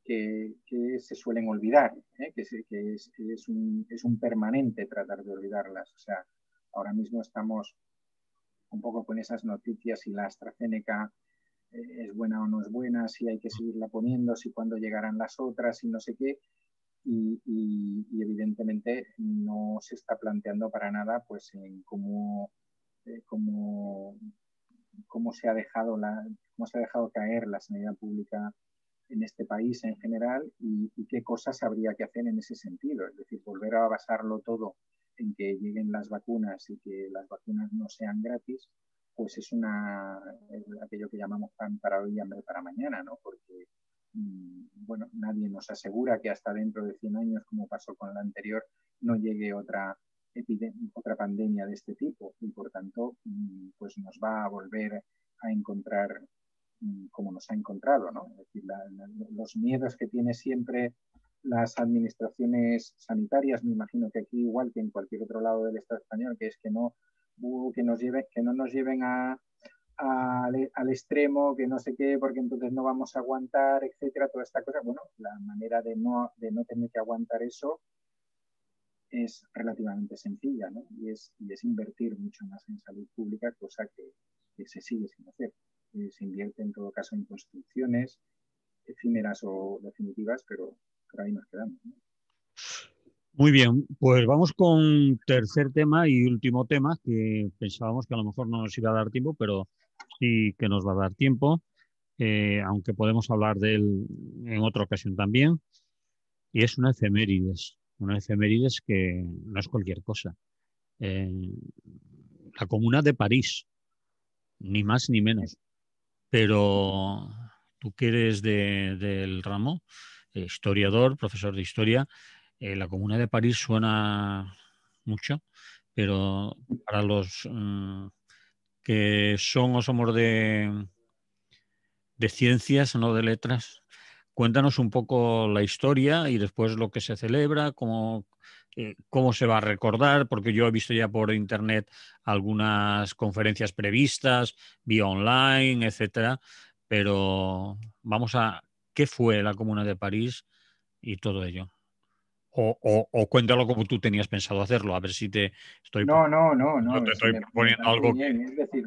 que se suelen olvidar, que es un permanente tratar de olvidarlas. O sea, ahora mismo estamos un poco con esas noticias, si la AstraZeneca es buena o no es buena, si hay que seguirla poniendo, si cuándo llegarán las otras y no sé qué. Y evidentemente no se está planteando para nada pues en cómo se ha dejado caer la sanidad pública en este país en general y qué cosas habría que hacer en ese sentido. Es decir, volver a basarlo todo en que lleguen las vacunas y que las vacunas no sean gratis, pues es aquello que llamamos pan para hoy y hambre para mañana, ¿no? Porque bueno, nadie nos asegura que hasta dentro de 100 años, como pasó con la anterior, no llegue otra pandemia de este tipo y por tanto pues nos va a volver a encontrar como nos ha encontrado, ¿no? Es decir, los miedos que tiene siempre las administraciones sanitarias, me imagino que aquí igual que en cualquier otro lado del Estado español, que es que no nos lleven al extremo, que no sé qué, porque entonces no vamos a aguantar, etcétera, toda esta cosa. Bueno, la manera de no tener que aguantar eso es relativamente sencilla, ¿no? Y es invertir mucho más en salud pública, cosa que se sigue sin hacer. Se invierte en todo caso en construcciones efímeras o definitivas, pero ahí nos quedamos, ¿no? Muy bien, pues vamos con tercer tema y último tema, que pensábamos que a lo mejor no nos iba a dar tiempo, pero sí que nos va a dar tiempo, aunque podemos hablar de él en otra ocasión también, y es una efemérides que no es cualquier cosa. La Comuna de París, ni más ni menos, pero tú que eres del ramo, historiador, profesor de historia, la Comuna de París suena mucho, pero para los que son o somos de ciencias, no de letras, cuéntanos un poco la historia y después lo que se celebra, cómo se va a recordar, porque yo he visto ya por internet algunas conferencias previstas, vía online, etcétera, pero vamos a qué fue la Comuna de París y todo ello. O cuéntalo como tú tenías pensado hacerlo, a ver si te estoy, No, te si estoy me proponiendo parece algo que... bien. Es decir,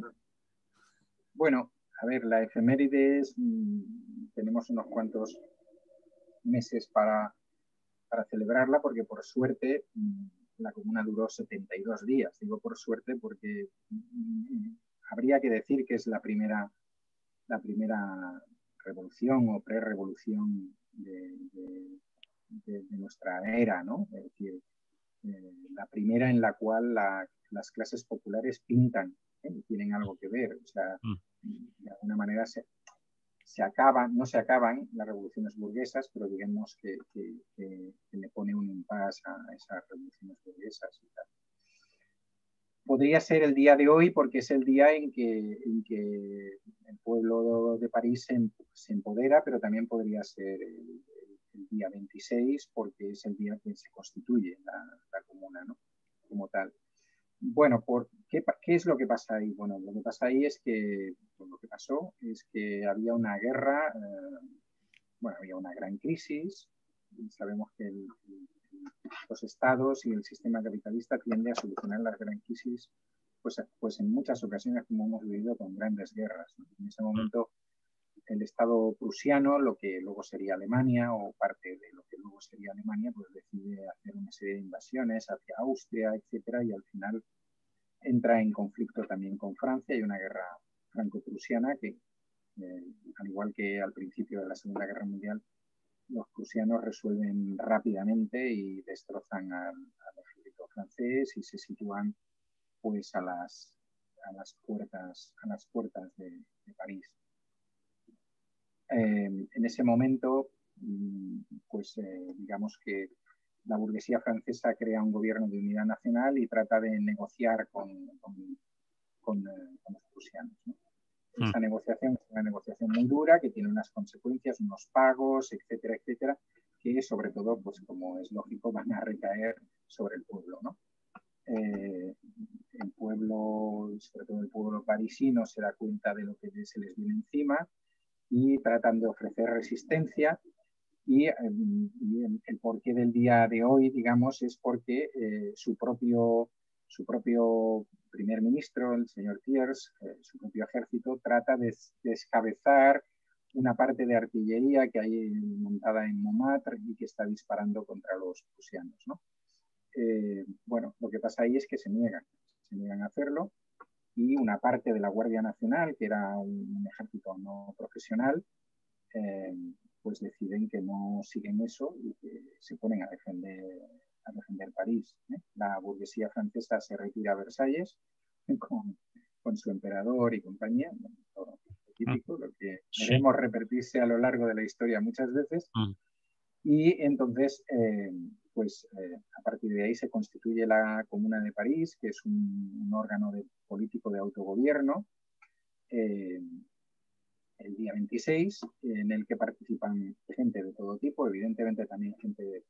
bueno, a ver, la efemérides, tenemos unos cuantos meses para celebrarla, porque por suerte la comuna duró 72 días. Digo por suerte porque habría que decir que es la primera revolución o pre-revolución de nuestra era, ¿no? Es decir, la primera en la cual las clases populares pintan, y tienen algo que ver. O sea, Mm. de alguna manera no se acaban las revoluciones burguesas, pero digamos que le pone un impasse a esas revoluciones burguesas y tal. Podría ser el día de hoy porque es el día en que el pueblo de París se empodera, pero también podría ser el día 26 porque es el día que se constituye la comuna, ¿no? Como tal. Bueno, ¿qué es lo que pasa ahí? Bueno, lo que pasa ahí es que lo que pasó es que había una guerra, había una gran crisis. Y sabemos que los estados y el sistema capitalista tiende a solucionar las grandes crisis, pues en muchas ocasiones como hemos vivido con grandes guerras, ¿no? En ese momento el Estado prusiano, lo que luego sería Alemania o parte de lo que luego sería Alemania, pues decide hacer una serie de invasiones hacia Austria, etcétera, y al final entra en conflicto también con Francia y una guerra franco-prusiana que, al igual que al principio de la Segunda Guerra Mundial, los prusianos resuelven rápidamente y destrozan al ejército francés y se sitúan pues a las puertas de París. En ese momento, pues digamos que la burguesía francesa crea un gobierno de unidad nacional y trata de negociar con los prusianos, ¿no? Esa negociación es una negociación muy dura que tiene unas consecuencias, unos pagos, etcétera, etcétera, que sobre todo, pues como es lógico, van a recaer sobre el pueblo, ¿no? El pueblo, sobre todo el pueblo parisino, se da cuenta de lo que se les viene encima y tratan de ofrecer resistencia Y el porqué del día de hoy, digamos, es porque su propio primer ministro, el señor Thiers, su propio ejército, trata de descabezar una parte de artillería que hay montada en Montmartre y que está disparando contra los prusianos, ¿no? Bueno, lo que pasa ahí es que se niegan a hacerlo, y una parte de la Guardia Nacional, que era un ejército no profesional, pues deciden que no siguen eso y que se ponen a defender París, ¿eh? La burguesía francesa se retira a Versalles con su emperador y compañía, todo típico, lo que veremos repetirse a lo largo de la historia muchas veces. Y entonces, a partir de ahí se constituye la Comuna de París, que es un órgano político de autogobierno, el día 26, en el que participan gente de todo tipo, evidentemente también gente,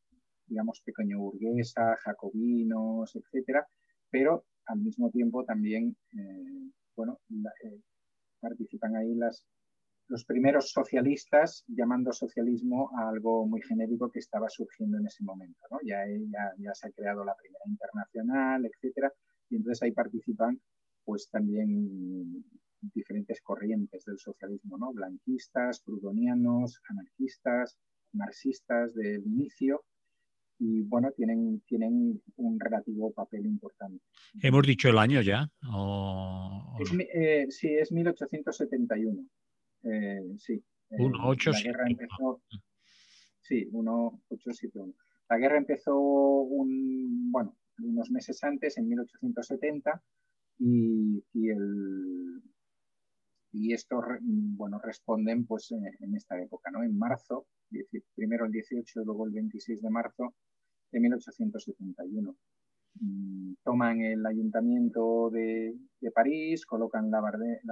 digamos, pequeño burguesa, jacobinos, etcétera, pero al mismo tiempo también, participan ahí los primeros socialistas, llamando socialismo a algo muy genérico que estaba surgiendo en ese momento, ¿no? Ya se ha creado la Primera Internacional, etcétera, y entonces ahí participan pues también diferentes corrientes del socialismo, ¿no? Blanquistas, proudhonianos, anarquistas, marxistas del inicio, y bueno, tienen un relativo papel importante. ¿Hemos dicho el año ya? Sí, es 1871. Sí, la guerra empezó. Sí, 1871. La guerra empezó unos meses antes, en 1870, y estos responden pues en esta época, ¿no? En marzo, primero el 18 y luego el 26 de marzo de 1871. Toman el ayuntamiento de París, colocan la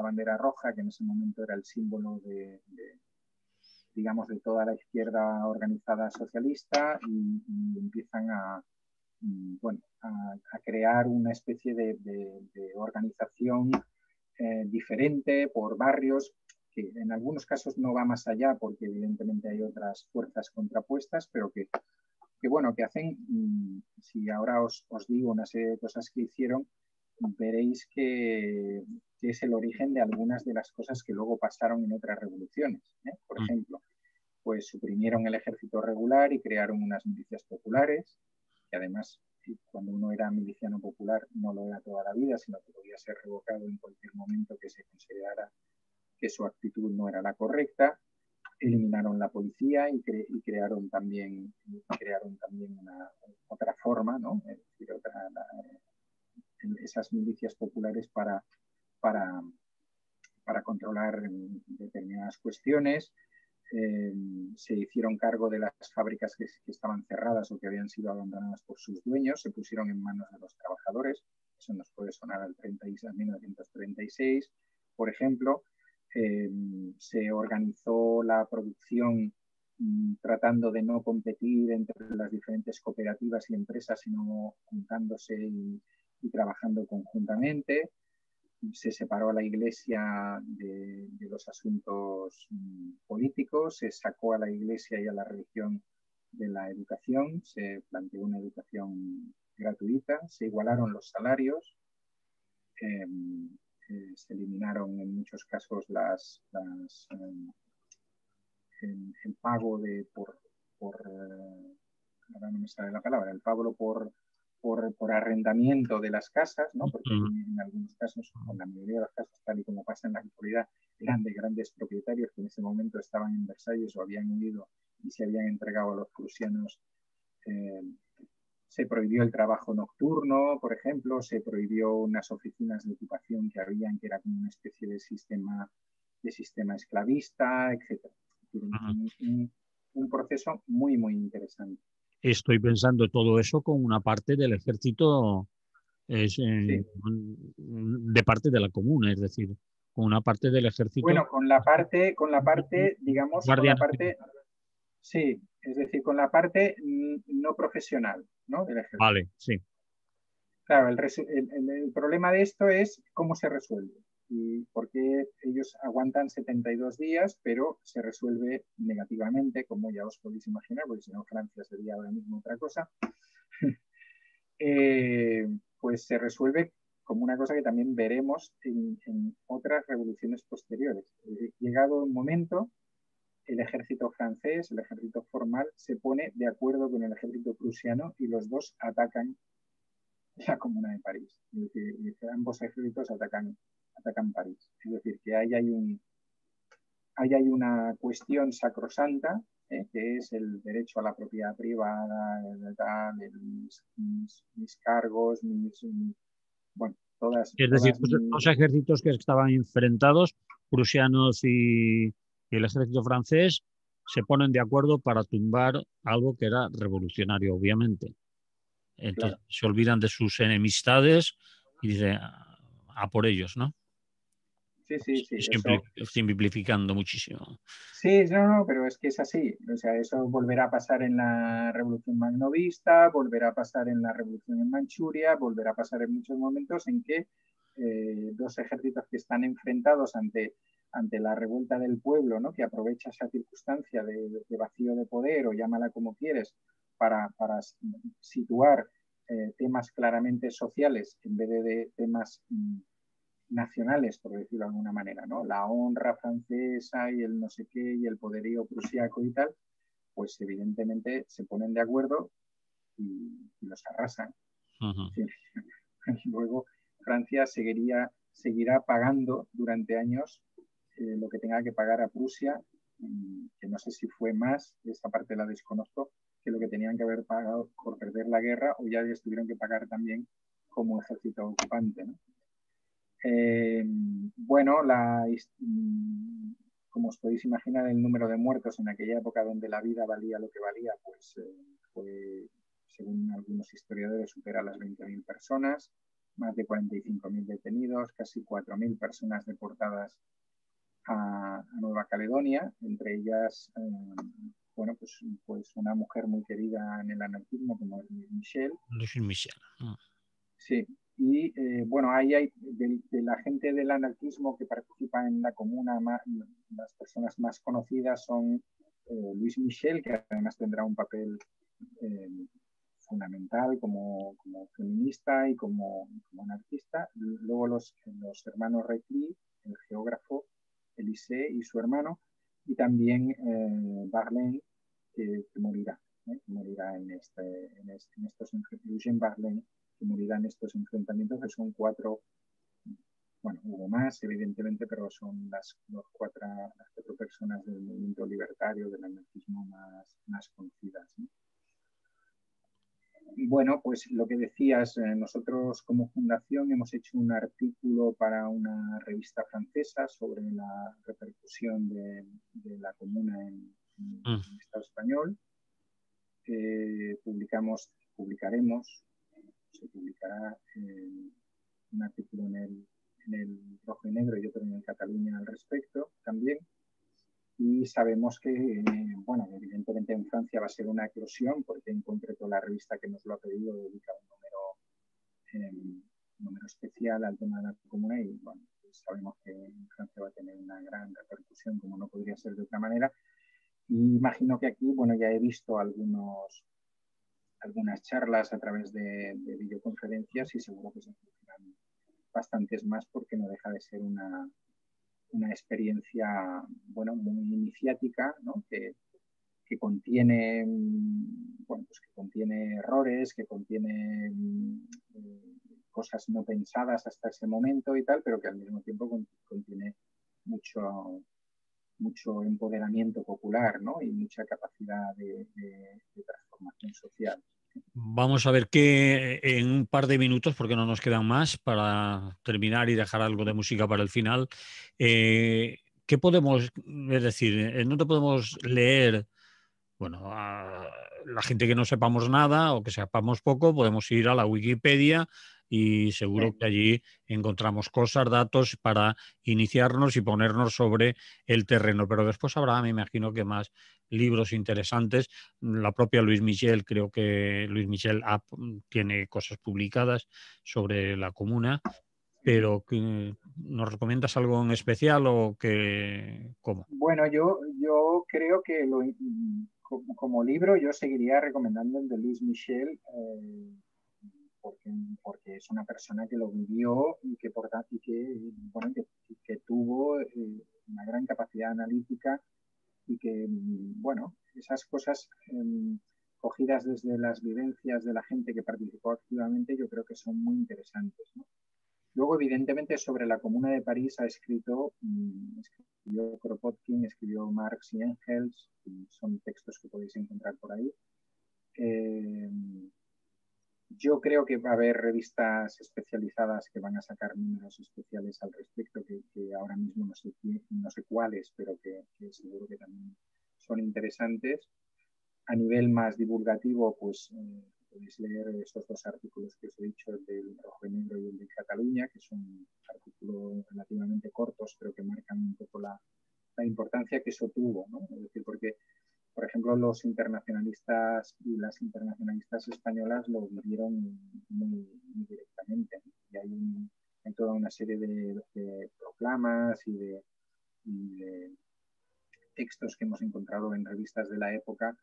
bandera roja, que en ese momento era el símbolo de toda la izquierda organizada socialista, y empiezan a crear una especie de organización diferente por barrios, que en algunos casos no va más allá porque evidentemente hay otras fuerzas contrapuestas, pero que hacen, si ahora os digo una serie de cosas que hicieron, veréis que es el origen de algunas de las cosas que luego pasaron en otras revoluciones, ¿eh? Por ejemplo, pues suprimieron el ejército regular y crearon unas milicias populares, que además, cuando uno era miliciano popular, no lo era toda la vida, sino que podía ser revocado en cualquier momento que se considerara que su actitud no era la correcta. Eliminaron la policía y crearon también otra forma, ¿no? Es decir, esas milicias populares para controlar determinadas cuestiones. Se hicieron cargo de las fábricas que estaban cerradas o que habían sido abandonadas por sus dueños, se pusieron en manos de los trabajadores. Eso nos puede sonar al 1936, por ejemplo. Se organizó la producción tratando de no competir entre las diferentes cooperativas y empresas, sino juntándose y trabajando conjuntamente. Se separó a la Iglesia de los asuntos políticos, se sacó a la Iglesia y a la religión de la educación, se planteó una educación gratuita, se igualaron los salarios, se eliminaron en muchos casos el pago ahora no me sale la palabra, el pago por arrendamiento de las casas, ¿no? Porque en algunos casos, en la mayoría de los casos, tal y como pasa en la actualidad, eran de grandes propietarios que en ese momento estaban en Versalles o habían huido y se habían entregado a los prusianos. Se prohibió el trabajo nocturno, por ejemplo, se prohibió unas oficinas de ocupación que habían, que era como una especie de sistema esclavista, etc. Un proceso muy, muy interesante. Estoy pensando todo eso con una parte del ejército, de parte de la comuna, es decir, con una parte del ejército. Bueno, con la parte, digamos, sí, es decir, con la parte no profesional, ¿no? Del ejército. Vale, sí. Claro, el problema de esto es cómo se resuelve. ¿Y por qué ellos aguantan 72 días, pero se resuelve negativamente, como ya os podéis imaginar, porque si no Francia sería ahora mismo otra cosa? Pues se resuelve como una cosa que también veremos en otras revoluciones posteriores. Llegado un momento, el ejército francés, el ejército formal, se pone de acuerdo con el ejército prusiano y los dos atacan la Comuna de París. Es decir, ambos ejércitos atacan París. Es decir, que ahí hay una cuestión sacrosanta, que es el derecho a la propiedad privada, mis cargos, bueno, Es decir, mis... los ejércitos que estaban enfrentados, prusianos y el ejército francés, se ponen de acuerdo para tumbar algo que era revolucionario, obviamente. Entonces Claro. se olvidan de sus enemistades y dicen a por ellos, ¿no? Sí, eso... Simplificando muchísimo. Sí, no, pero es que es así. O sea, eso volverá a pasar en la Revolución Magnovista, volverá a pasar en la Revolución en Manchuria, volverá a pasar en muchos momentos en que dos ejércitos que están enfrentados ante la revuelta del pueblo, ¿no? Que aprovecha esa circunstancia de vacío de poder, o llámala como quieres, para situar temas claramente sociales en vez de temas nacionales, por decirlo de alguna manera, ¿no? La honra francesa y el no sé qué y el poderío prusiaco y tal, pues evidentemente se ponen de acuerdo y los arrasan. Uh-huh. Y luego Francia seguirá pagando durante años lo que tenga que pagar a Prusia, que no sé si fue más, esta parte la desconozco, que lo que tenían que haber pagado por perder la guerra, o ya les tuvieron que pagar también como ejército ocupante, ¿no? Bueno, como os podéis imaginar, el número de muertos en aquella época donde la vida valía lo que valía, pues fue, según algunos historiadores, supera las 20.000 personas, más de 45.000 detenidos, casi 4.000 personas deportadas a Nueva Caledonia, entre ellas, bueno, pues una mujer muy querida en el anarquismo como es Louise Michel. Louise Michel. Sí, y bueno, ahí hay de la gente del anarquismo que participa en la comuna, las personas más conocidas son Louise Michel, que además tendrá un papel fundamental como feminista y como anarquista. Luego los hermanos Reclus, el geógrafo Elisée y su hermano, y también Barlén, que morirá en estos Eugène Barlén, que morirá en estos enfrentamientos, que son 4, bueno, hubo más, evidentemente, pero son las cuatro personas del movimiento libertario, del anarquismo más conocidas, ¿no? Bueno, pues lo que decías, nosotros como fundación hemos hecho un artículo para una revista francesa sobre la repercusión de la comuna en el Estado español. Se publicará un artículo en el Rojo y Negro y otro en el Cataluña al respecto también. Y sabemos que, bueno, evidentemente en Francia va a ser una eclosión, porque en concreto la revista que nos lo ha pedido dedica un número especial al tema de la comuna, y bueno, pues sabemos que en Francia va a tener una gran repercusión, como no podría ser de otra manera. Y imagino que aquí, bueno, ya he visto algunas charlas a través de videoconferencias, y seguro que se producirán bastantes más, porque no deja de ser una experiencia, bueno, muy iniciática, ¿no? que contiene, bueno, pues que contiene errores, que contiene cosas no pensadas hasta ese momento y tal, pero que al mismo tiempo contiene mucho empoderamiento popular, ¿no? Y mucha capacidad de transformación social. Vamos a ver qué en un par de minutos, porque no nos quedan más, para terminar y dejar algo de música para el final. ¿Qué podemos, es decir, no te podemos leer, bueno, a la gente que no sepamos nada o que sepamos poco, podemos ir a la Wikipedia y seguro Sí. que allí encontramos cosas, datos para iniciarnos y ponernos sobre el terreno. Pero después habrá, me imagino que más libros interesantes. La propia Louise Michel, creo que Louise Michel tiene cosas publicadas sobre la comuna. pero ¿nos recomiendas algo en especial o cómo? Bueno, yo creo que como libro yo seguiría recomendando el de Luis Michel, porque es una persona que lo vivió y que, bueno, que tuvo una gran capacidad analítica y que, bueno, esas cosas cogidas desde las vivencias de la gente que participó activamente, yo creo que son muy interesantes, ¿no? Luego, evidentemente, sobre la Comuna de París escribió Kropotkin, escribió Marx y Engels, y son textos que podéis encontrar por ahí. Yo creo que va a haber revistas especializadas que van a sacar números especiales al respecto, que ahora mismo no sé cuáles, pero que seguro que también son interesantes. A nivel más divulgativo, pues podéis leer estos dos artículos que os he dicho, el del Rojo y Negro y el de Cataluña, que son artículos relativamente cortos, pero que marcan un poco la importancia que eso tuvo, ¿no? Es decir, porque, por ejemplo, los internacionalistas y las internacionalistas españolas lo vivieron muy directamente, ¿no? Y hay toda una serie de proclamas y de textos que hemos encontrado en revistas de la época,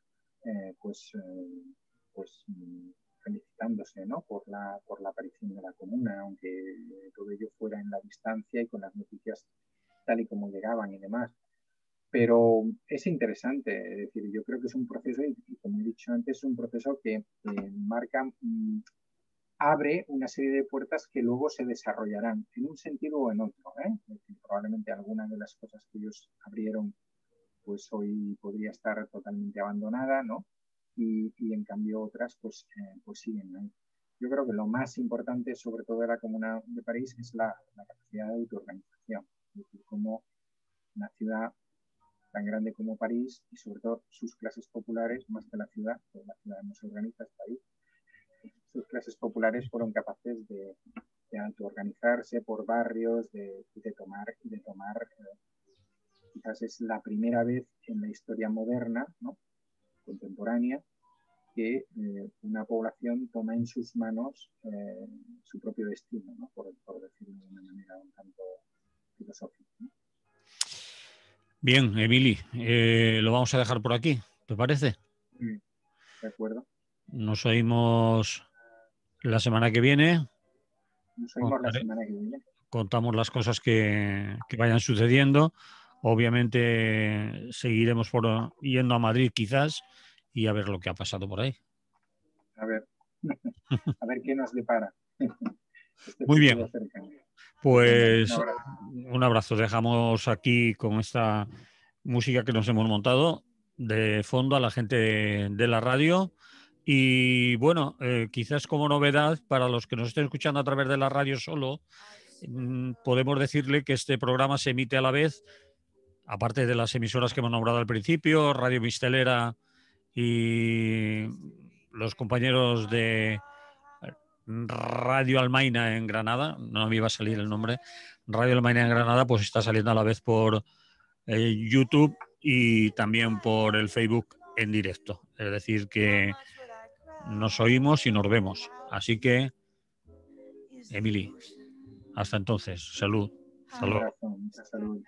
pues felicitándose, ¿no? por la aparición de la comuna, aunque todo ello fuera en la distancia y con las noticias tal y como llegaban y demás. Pero es interesante, es decir, yo creo que es un proceso, y como he dicho antes, es un proceso que marca, abre una serie de puertas que luego se desarrollarán en un sentido o en otro, ¿eh? Es decir, probablemente alguna de las cosas que ellos abrieron pues hoy podría estar totalmente abandonada, ¿no? Y en cambio otras pues siguen, ¿no? Yo creo que lo más importante, sobre todo de la Comuna de París, es la capacidad de autoorganización. Es decir, como una ciudad tan grande como París y sobre todo sus clases populares, más que la ciudad, pues la ciudad no se organiza, es París, sus clases populares fueron capaces de autoorganizarse por barrios, de tomar quizás es la primera vez en la historia moderna, ¿no? Contemporánea, que una población toma en sus manos su propio destino, ¿no? por decirlo de una manera un tanto filosófica, ¿no? Bien, Emili, lo vamos a dejar por aquí, ¿te parece? De acuerdo. Nos oímos la semana que viene. Nos oímos la semana que viene. Contamos las cosas que vayan sucediendo. Obviamente seguiremos yendo a Madrid quizás y a ver lo que ha pasado por ahí. A ver qué nos depara. Muy bien. Pues un abrazo. Dejamos aquí con esta música que nos hemos montado de fondo a la gente de la radio. Y bueno, quizás como novedad para los que nos estén escuchando a través de la radio solo, podemos decirle que este programa se emite a la vez, aparte de las emisoras que hemos nombrado al principio, Radio Mistelera y los compañeros de Radio Almaina en Granada, no me iba a salir el nombre, Radio Almaina en Granada, pues está saliendo a la vez por YouTube y también por el Facebook en directo. Es decir, que nos oímos y nos vemos. Así que, Emili, hasta entonces, salud. Un abrazo, mucha salud.